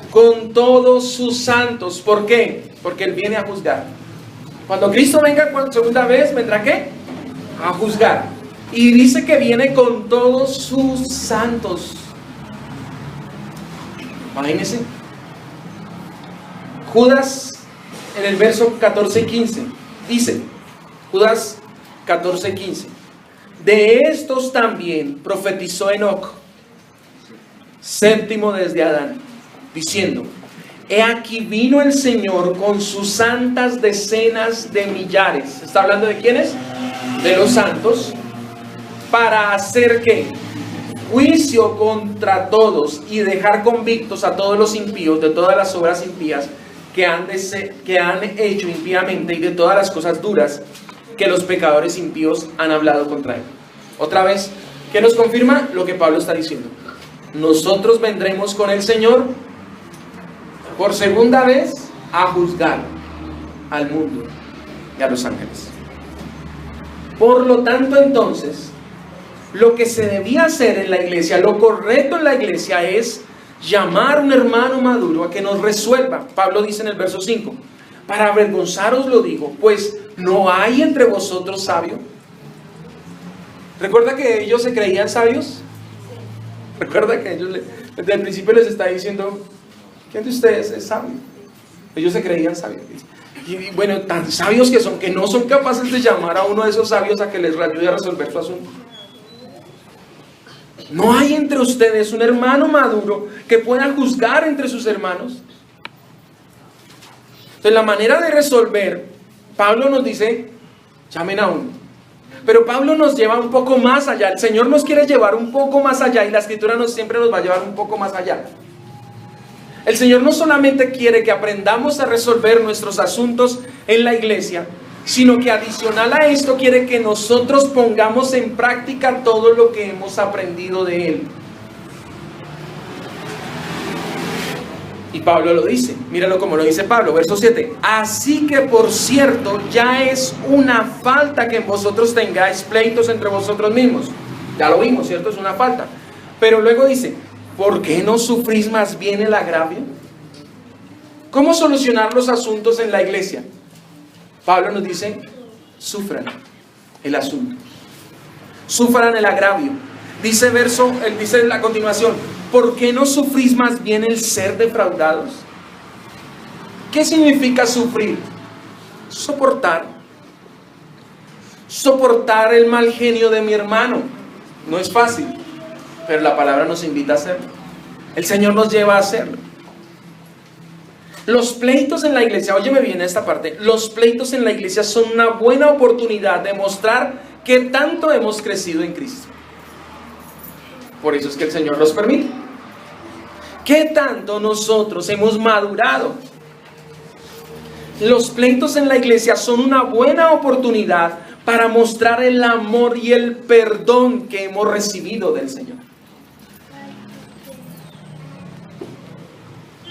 Con todos sus santos. ¿Por qué? Porque Él viene a juzgar. Cuando Cristo venga por segunda vez, ¿vendrá qué? A juzgar. Y dice que viene con todos sus santos. Imagínense. Judas, en el verso 14 y 15, dice, Judas 14 y 15, de estos también profetizó Enoc, séptimo desde Adán, diciendo, he aquí vino el Señor con sus santas decenas de millares. ¿Está hablando de quiénes? De los santos. Para hacer ¿qué? Juicio contra todos y dejar convictos a todos los impíos de todas las obras impías que han hecho impíamente y de todas las cosas duras que los pecadores impíos han hablado contra Él. Otra vez, ¿qué nos confirma? Lo que Pablo está diciendo. Nosotros vendremos con el Señor por segunda vez a juzgar al mundo y a los ángeles. Por lo tanto, entonces, lo que se debía hacer en la iglesia, lo correcto en la iglesia es llamar a un hermano maduro a que nos resuelva. Pablo dice en el verso 5, para avergonzaros lo digo, pues no hay entre vosotros sabio. ¿Recuerda que ellos se creían sabios? ¿Recuerda que ellos desde el principio les está diciendo, ¿quién de ustedes es sabio? Ellos se creían sabios. Y bueno, tan sabios que son, que no son capaces de llamar a uno de esos sabios a que les ayude a resolver su asunto. No hay entre ustedes un hermano maduro que pueda juzgar entre sus hermanos. Entonces la manera de resolver, Pablo nos dice, llamen a uno. Pero Pablo nos lleva un poco más allá. El Señor nos quiere llevar un poco más allá y la Escritura siempre nos va a llevar un poco más allá. El Señor no solamente quiere que aprendamos a resolver nuestros asuntos en la iglesia, sino que adicional a esto quiere que nosotros pongamos en práctica todo lo que hemos aprendido de Él. Y Pablo lo dice, míralo como lo dice Pablo, verso 7. Así que por cierto, ya es una falta que en vosotros tengáis pleitos entre vosotros mismos. Ya lo vimos, ¿cierto? Es una falta. Pero luego dice, ¿por qué no sufrís más bien el agravio? ¿Cómo solucionar los asuntos en la iglesia? Pablo nos dice, sufran el asunto. Sufran el agravio. Dice él dice en la continuación, ¿por qué no sufrís más bien el ser defraudados? ¿Qué significa sufrir? Soportar. Soportar el mal genio de mi hermano. No es fácil, pero la palabra nos invita a hacerlo. El Señor nos lleva a hacerlo. Los pleitos en la iglesia, óyeme bien esta parte, los pleitos en la iglesia son una buena oportunidad de mostrar qué tanto hemos crecido en Cristo. Por eso es que el Señor los permite. ¿Qué tanto nosotros hemos madurado? Los pleitos en la iglesia son una buena oportunidad para mostrar el amor y el perdón que hemos recibido del Señor.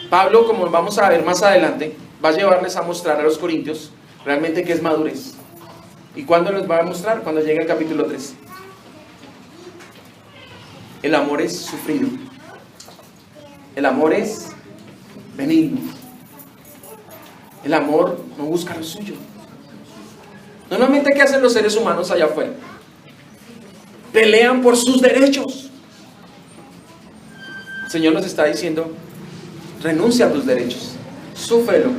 Pablo, como vamos a ver más adelante, va a llevarles a mostrar a los corintios realmente qué es madurez. ¿Y cuándo les va a mostrar? Cuando llegue el capítulo 3. El amor es sufrido. El amor es benigno. El amor no busca lo suyo. Normalmente, ¿qué hacen los seres humanos allá afuera? Pelean por sus derechos. El Señor nos está diciendo, renuncia a tus derechos. Súfrelo.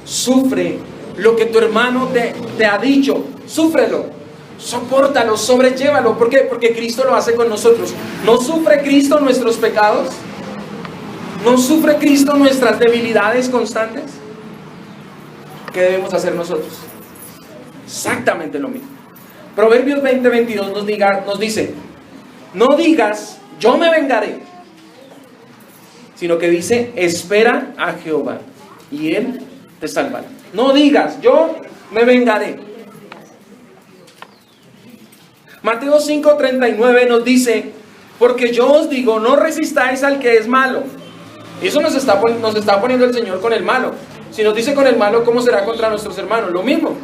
Sufre lo que tu hermano te ha dicho. Súfrelo. Sopórtalo, sobrellévalo. ¿Por qué? Porque Cristo lo hace con nosotros. ¿No sufre Cristo nuestros pecados? ¿No sufre Cristo nuestras debilidades constantes? ¿Qué debemos hacer nosotros? Exactamente lo mismo. Proverbios 20:22 nos dice, no digas, yo me vengaré, sino que dice, espera a Jehová y Él te salvará. No digas, yo me vengaré. Mateo 5:39 nos dice, porque yo os digo, no resistáis al que es malo. Y eso nos está poniendo el Señor con el malo. Si nos dice con el malo, ¿cómo será contra nuestros hermanos? Lo mismo.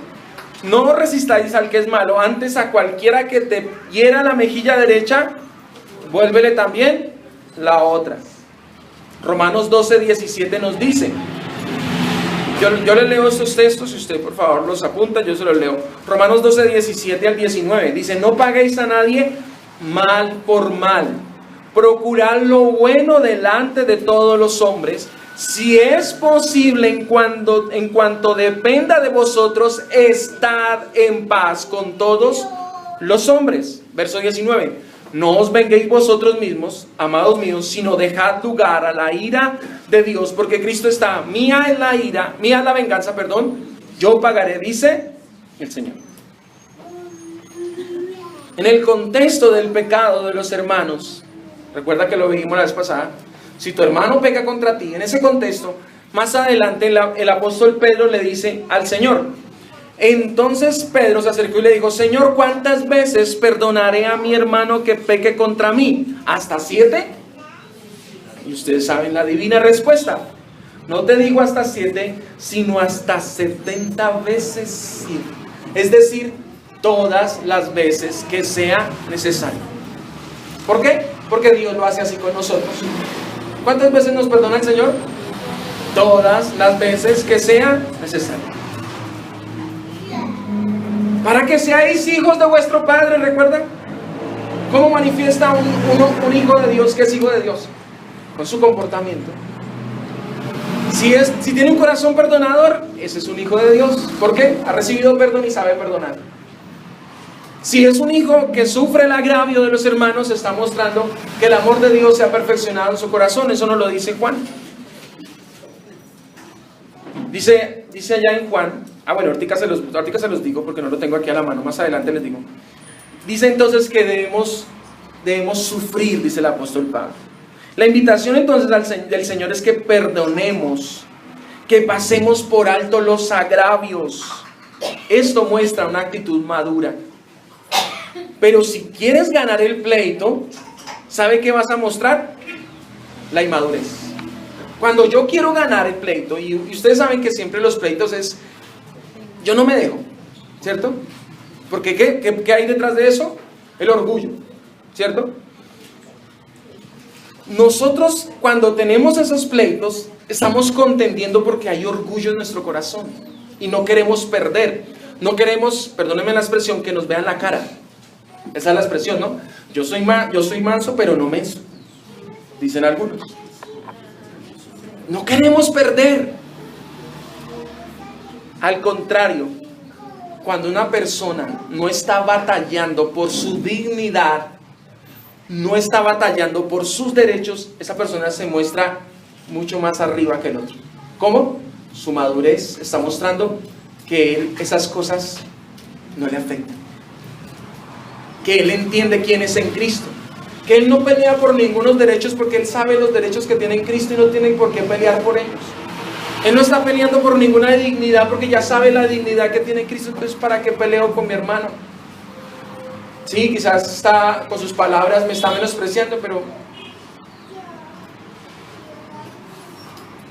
No resistáis al que es malo, antes a cualquiera que te hiera la mejilla derecha, vuélvele también la otra. Romanos 12:17 nos dice, yo le leo estos textos, si usted por favor los apunta, yo se los leo. Romanos 12:17 al 19, dice, no paguéis a nadie mal por mal, procurad lo bueno delante de todos los hombres, si es posible, en cuanto dependa de vosotros, estad en paz con todos los hombres. Verso 19, no os venguéis vosotros mismos, amados míos, sino dejad lugar a la ira de Dios, porque Cristo está, mía es la venganza, yo pagaré, dice el Señor. En el contexto del pecado de los hermanos, recuerda que lo vimos la vez pasada, si tu hermano peca contra ti, en ese contexto, más adelante el apóstol Pedro le dice al Señor. Entonces Pedro se acercó y le dijo, Señor, ¿cuántas veces perdonaré a mi hermano que peque contra mí? ¿Hasta 7? Y ustedes saben la divina respuesta. No te digo hasta 7, sino hasta 70 veces 7. Es decir, todas las veces que sea necesario. ¿Por qué? Porque Dios lo hace así con nosotros. ¿Cuántas veces nos perdona el Señor? Todas las veces que sea necesario. Para que seáis hijos de vuestro Padre, ¿recuerdan? ¿Cómo manifiesta un hijo de Dios que es hijo de Dios? Con su comportamiento. Si tiene un corazón perdonador, ese es un hijo de Dios. ¿Por qué? Ha recibido perdón y sabe perdonar. Si es un hijo que sufre el agravio de los hermanos, está mostrando que el amor de Dios se ha perfeccionado en su corazón. Eso nos lo dice Juan. Dice allá en Juan, ahorita se los digo porque no lo tengo aquí a la mano, más adelante les digo. Dice entonces que debemos sufrir, dice el apóstol Pablo. La invitación entonces del Señor es que perdonemos, que pasemos por alto los agravios. Esto muestra una actitud madura. Pero si quieres ganar el pleito, ¿sabe qué vas a mostrar? La inmadurez. Cuando yo quiero ganar el pleito, y ustedes saben que siempre los pleitos es, yo no me dejo, ¿cierto? Porque ¿qué hay detrás de eso? El orgullo, ¿cierto? Nosotros cuando tenemos esos pleitos, estamos contendiendo porque hay orgullo en nuestro corazón y no queremos perder. No queremos, perdónenme la expresión, que nos vean la cara. Esa es la expresión, ¿no? Yo soy manso, pero no menso, dicen algunos. No queremos perder. Al contrario, cuando una persona no está batallando por su dignidad, no está batallando por sus derechos, esa persona se muestra mucho más arriba que el otro. ¿Cómo? Su madurez está mostrando que esas cosas no le afectan. Que él entiende quién es en Cristo. Que él no pelea por ningunos derechos porque él sabe los derechos que tiene en Cristo y no tiene por qué pelear por ellos. Él no está peleando por ninguna dignidad porque ya sabe la dignidad que tiene en Cristo. Entonces, ¿para qué peleo con mi hermano? Sí, quizás está con sus palabras me está menospreciando, pero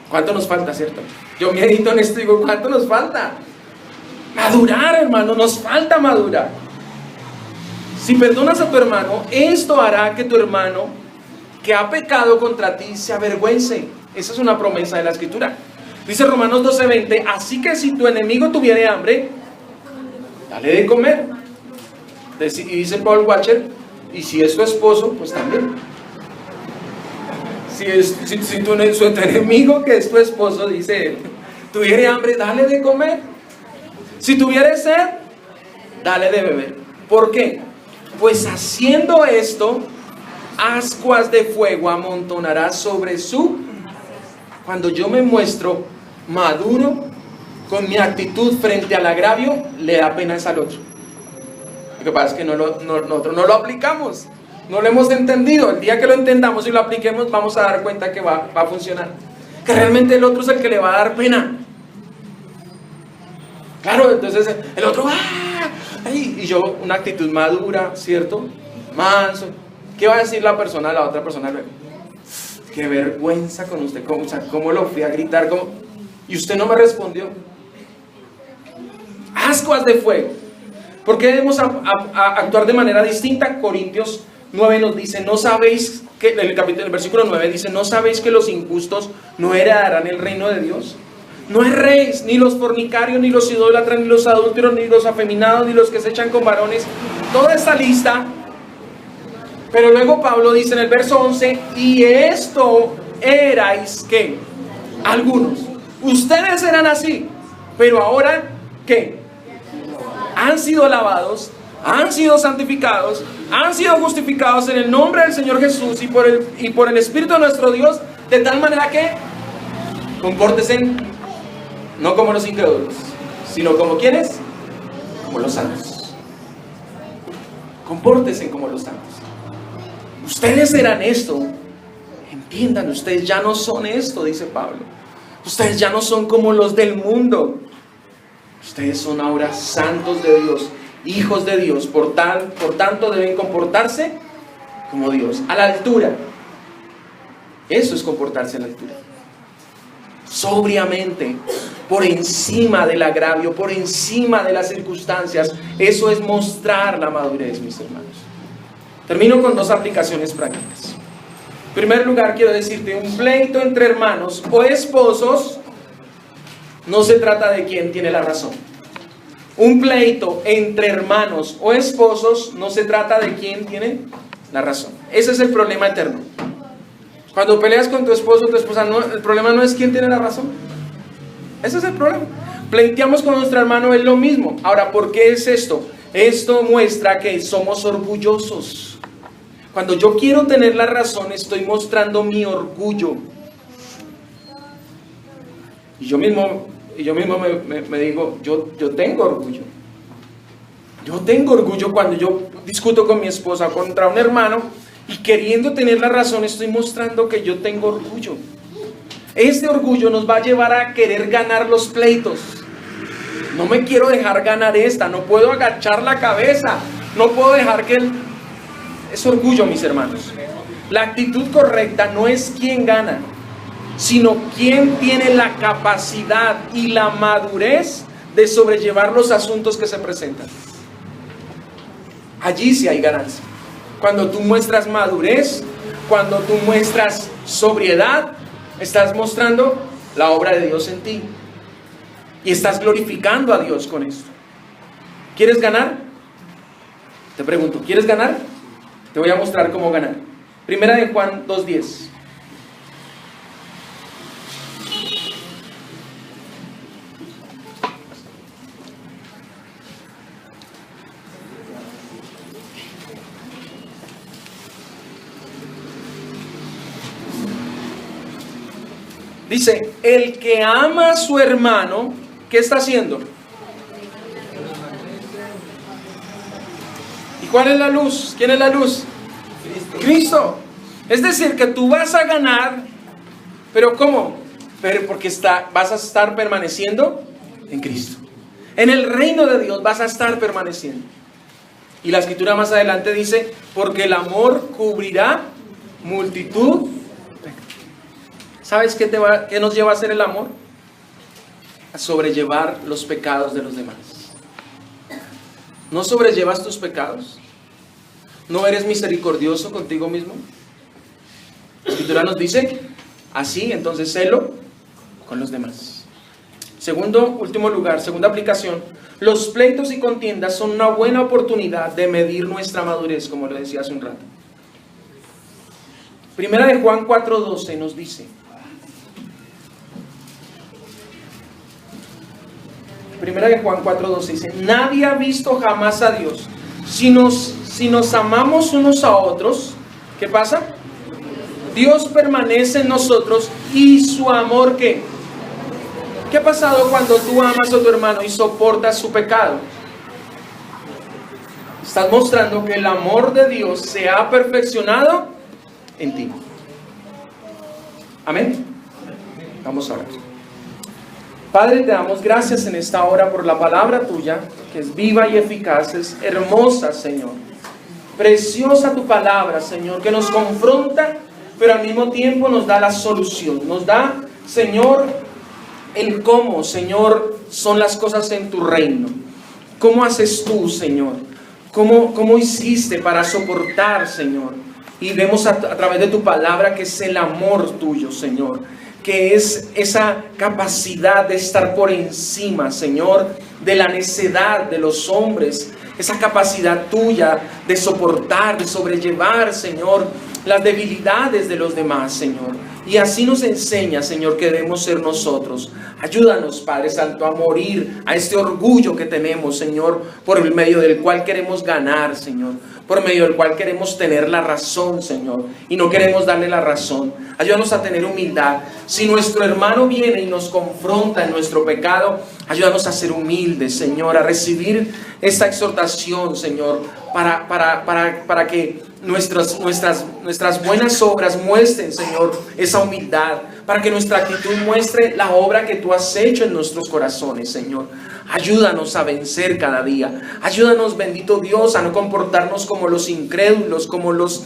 ¿cuánto nos falta, cierto? Yo medito en esto y digo, ¿cuánto nos falta? Madurar, hermano, nos falta madurar. Si perdonas a tu hermano, esto hará que tu hermano que ha pecado contra ti se avergüence. Esa es una promesa de la Escritura. Dice Romanos 12:20, así que si tu enemigo tuviere hambre, dale de comer. Y dice Paul Washer, y si es tu esposo, pues también. Si tu enemigo, que es tu esposo, dice él, tuviere hambre, dale de comer. Si tuviere sed, dale de beber. ¿Por qué? Pues haciendo esto, ascuas de fuego amontonará sobre su... Cuando yo me muestro maduro con mi actitud frente al agravio, le da pena al otro. Lo que pasa es que nosotros no lo aplicamos, no lo hemos entendido. El día que lo entendamos y lo apliquemos, vamos a dar cuenta que va a funcionar. Que realmente el otro es el que le va a dar pena. Claro, entonces el otro, y yo, una actitud madura, ¿cierto? Manso. ¿Qué va a decir la persona a la otra persona luego? Qué vergüenza con usted, ¿cómo lo fui a gritar? Y usted no me respondió. Ascuas de fuego. ¿Por qué debemos actuar de manera distinta? Corintios 9 nos dice, ¿no sabéis que, el versículo 9 dice, ¿no sabéis que los injustos no heredarán el reino de Dios? No erréis, ni los fornicarios, ni los idólatras, ni los adúlteros, ni los afeminados, ni los que se echan con varones. Toda esta lista. Pero luego Pablo dice en el verso 11, y esto erais, ¿qué? Algunos. Ustedes eran así, pero ahora, ¿qué? Han sido lavados, han sido santificados, han sido justificados en el nombre del Señor Jesús y por el Espíritu de nuestro Dios, de tal manera que compórtense no como los incrédulos, sino como ¿quiénes? Como los santos. Compórtense como los santos. Ustedes eran esto. Entiendan, ustedes ya no son esto, dice Pablo. Ustedes ya no son como los del mundo. Ustedes son ahora santos de Dios, hijos de Dios. Por tanto deben comportarse como Dios, a la altura. Eso es comportarse a la altura. Sobriamente, por encima del agravio, por encima de las circunstancias. Eso es mostrar la madurez, mis hermanos. Termino con dos aplicaciones prácticas. En primer lugar, quiero decirte, un pleito entre hermanos o esposos no se trata de quién tiene la razón. Un pleito entre hermanos o esposos no se trata de quién tiene la razón. Ese es el problema eterno. Cuando peleas con tu esposo o tu esposa, el problema no es quién tiene la razón. Ese es el problema. Pleiteamos con nuestro hermano, es lo mismo. Ahora, ¿por qué es esto? Esto muestra que somos orgullosos. Cuando yo quiero tener la razón, estoy mostrando mi orgullo. Y yo mismo me digo, yo tengo orgullo. Yo tengo orgullo cuando yo discuto con mi esposa contra un hermano y queriendo tener la razón estoy mostrando que yo tengo orgullo. Este orgullo nos va a llevar a querer ganar los pleitos. No me quiero dejar ganar esta, no puedo agachar la cabeza, no puedo dejar que Es orgullo, mis hermanos. La actitud correcta no es quién gana, sino quién tiene la capacidad y la madurez de sobrellevar los asuntos que se presentan. Allí sí hay ganancia. Cuando tú muestras madurez, cuando tú muestras sobriedad, estás mostrando la obra de Dios en ti. Y estás glorificando a Dios con esto. ¿Quieres ganar? Te pregunto, ¿quieres ganar? Te voy a mostrar cómo ganar. Primera de Juan 2:10. Dice, el que ama a su hermano, ¿qué está haciendo? ¿Y cuál es la luz? ¿Quién es la luz? Cristo. Es decir, que tú vas a ganar, pero ¿cómo? Pero porque vas a estar permaneciendo en Cristo. En el reino de Dios vas a estar permaneciendo. Y la escritura más adelante dice, porque el amor cubrirá multitud. ¿Sabes qué nos lleva a hacer el amor? A sobrellevar los pecados de los demás. ¿No sobrellevas tus pecados? ¿No eres misericordioso contigo mismo? La escritura nos dice, así, entonces sélo con los demás. Último lugar, segunda aplicación. Los pleitos y contiendas son una buena oportunidad de medir nuestra madurez, como lo decía hace un rato. Primera de Juan 4:12 nos dice, Primera de Juan 4:12 dice, nadie ha visto jamás a Dios. Si nos amamos unos a otros, ¿qué pasa? Dios permanece en nosotros y su amor, ¿qué? ¿Qué ha pasado cuando tú amas a tu hermano y soportas su pecado? Estás mostrando que el amor de Dios se ha perfeccionado en ti. Amén. Vamos a orar. Padre, te damos gracias en esta hora por la palabra tuya, que es viva y eficaz, es hermosa, Señor. Preciosa tu palabra, Señor, que nos confronta, pero al mismo tiempo nos da la solución. Nos da, Señor, el cómo, Señor, son las cosas en tu reino. ¿Cómo haces tú, Señor? ¿Cómo hiciste para soportar, Señor? Y vemos a través de tu palabra que es el amor tuyo, Señor. Que es esa capacidad de estar por encima, Señor, de la necedad de los hombres. Esa capacidad tuya de soportar, de sobrellevar, Señor, las debilidades de los demás, Señor. Y así nos enseña, Señor, que debemos ser nosotros. Ayúdanos, Padre Santo, a morir a este orgullo que tenemos, Señor, por el medio del cual queremos ganar, Señor. Por medio del cual queremos tener la razón, Señor, y no queremos darle la razón. Ayúdanos a tener humildad. Si nuestro hermano viene y nos confronta en nuestro pecado, ayúdanos a ser humildes, Señor, a recibir esta exhortación, Señor, para que nuestras buenas obras muestren, Señor, esa humildad, para que nuestra actitud muestre la obra que tú has hecho en nuestros corazones, Señor. Ayúdanos a vencer cada día. Ayúdanos, bendito Dios, a no comportarnos como los incrédulos, como los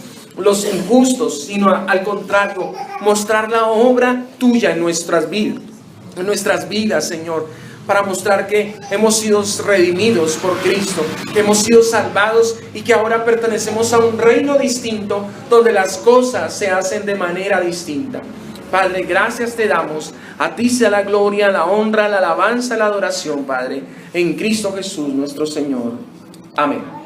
injustos, sino al contrario, mostrar la obra tuya en nuestras vidas, Señor, para mostrar que hemos sido redimidos por Cristo, que hemos sido salvados y que ahora pertenecemos a un reino distinto donde las cosas se hacen de manera distinta. Padre, gracias te damos. A ti sea la gloria, la honra, la alabanza, la adoración, Padre, en Cristo Jesús nuestro Señor. Amén.